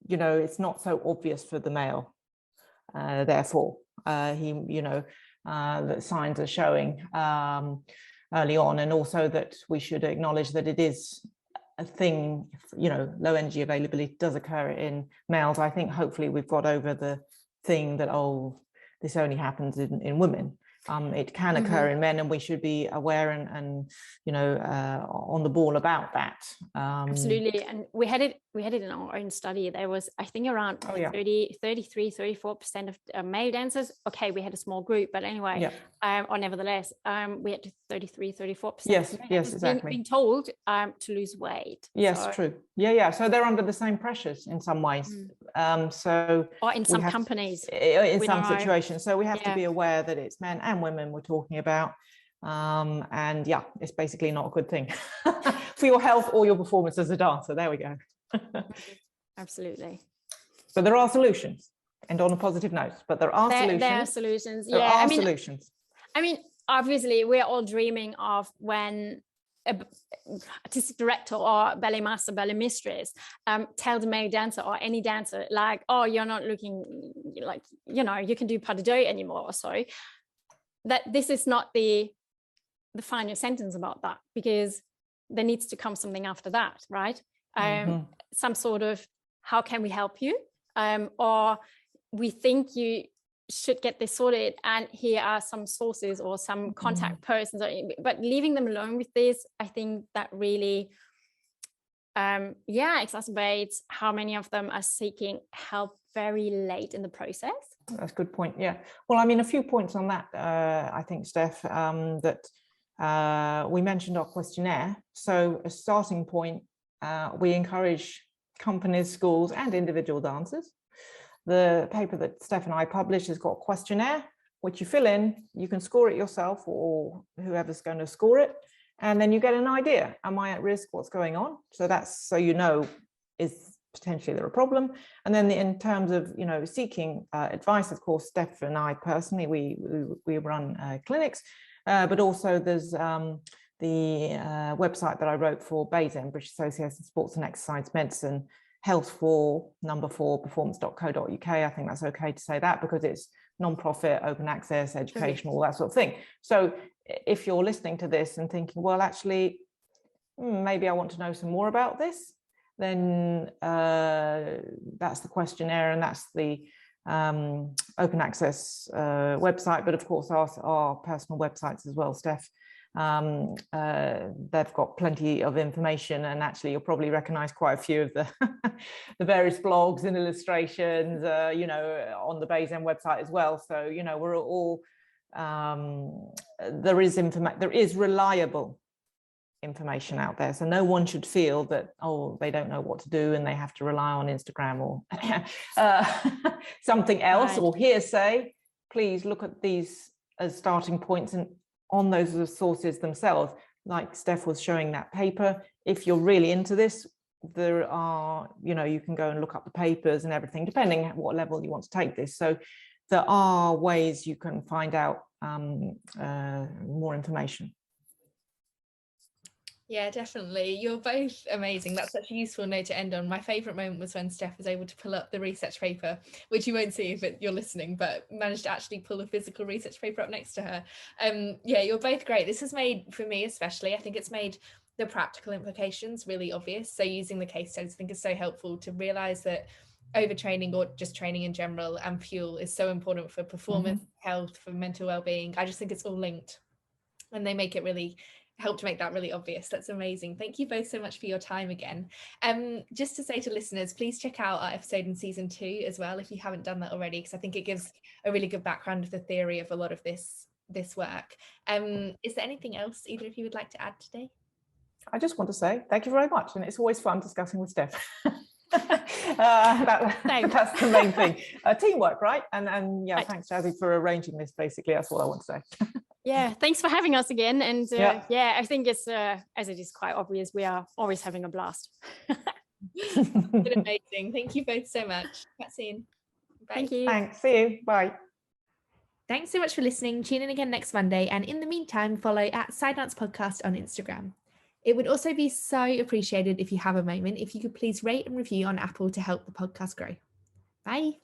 you know, it's not so obvious for the male. Therefore, he, you know, that signs are showing early on, and also that we should acknowledge that it is a thing, you know, low energy availability does occur in males. I think hopefully we've got over the thing that, oh, this only happens in women. It can occur in men, and we should be aware and you know, on the ball about that. Absolutely. And we had it in our own study. There was, I think, around 33-34% of male dancers. Okay, we had a small group, but anyway, or nevertheless, we had 33-34%. Yes, exactly. Being told to lose weight. Yes, so. True. Yeah. So they're under the same pressures in some ways. So or in some companies, in some situations. So we have to be aware that it's men and women we're talking about. And yeah, it's basically not a good thing for your health or your performance as a dancer. There we go. Absolutely. So there are solutions, and on a positive note, but there are solutions. There are solutions. There are solutions. I mean, obviously, we're all dreaming of when a artistic director or ballet master, ballet mistress tell the male dancer or any dancer, like, oh, you're not looking like, you know, you can do pas de deux anymore, or so. That this is not the final sentence about that, because there needs to come something after that, right? Some sort of, how can we help you? Or we think you should get this sorted, and here are some sources or some contact persons, but leaving them alone with this, I think that really exacerbates how many of them are seeking help very late in the process. That's a good point. Yeah. Well, I mean, a few points on that, I think, Steph, that we mentioned our questionnaire. So a starting point, we encourage companies, schools, and individual dancers. The paper that Steph and I published has got a questionnaire, which you fill in. You can score it yourself or whoever's going to score it. And then you get an idea. Am I at risk? What's going on? So that's, so you know, is potentially there a problem. And then in terms of, you know, seeking advice, of course, Steph and I personally, we run clinics, but also there's the website that I wrote for BASEM, British Association of Sports and Exercise Medicine, health4performance.co.uk. I think that's okay to say that, because it's non-profit, open access, educational, all that sort of thing. So if you're listening to this and thinking, well, actually, maybe I want to know some more about this, then that's the questionnaire, and that's the open access website. But of course, our personal websites as well, Steph. They've got plenty of information, and actually you'll probably recognize quite a few of the the various blogs and illustrations, you know, on the BASEM website as well. So, you know, we're all there is reliable information out there. So no one should feel that, oh, they don't know what to do and they have to rely on Instagram or something else, or hearsay. Please look at these as starting points and on those as sources themselves. Like Steph was showing that paper. If you're really into this, there are, you can go and look up the papers and everything, depending on what level you want to take this. So there are ways you can find out more information. Yeah, definitely. You're both amazing. That's such a useful note to end on. My favourite moment was when Steph was able to pull up the research paper, which you won't see if you're listening, but managed to actually pull a physical research paper up next to her. Yeah, you're both great. This has made, for me especially, I think it's made the practical implications really obvious. So using the case studies I think is so helpful to realise that overtraining, or just training in general, and fuel is so important for performance, health, for mental well-being. I just think it's all linked, and they make it really help to make that really obvious. That's amazing. Thank you both so much for your time again. Just to say to listeners, please check out our episode in season 2 as well if you haven't done that already, because I think it gives a really good background of the theory of a lot of this work. Is there anything else either of you would like to add today? I just want to say thank you very much, and it's always fun discussing with Steph. That's the main thing. Teamwork, right? And yeah, thanks Jazzy for arranging this. Basically, that's what I want to say. Yeah, thanks for having us again. And yeah, I think it's as it is quite obvious, we are always having a blast. Amazing. Thank you both so much. Chat soon. Bye. Thank you. Thanks. See you. Bye. Thanks so much for listening. Tune in again next Monday, and in the meantime, follow @SideDancePodcast on Instagram. It would also be so appreciated if you have a moment, if you could please rate and review on Apple to help the podcast grow. Bye.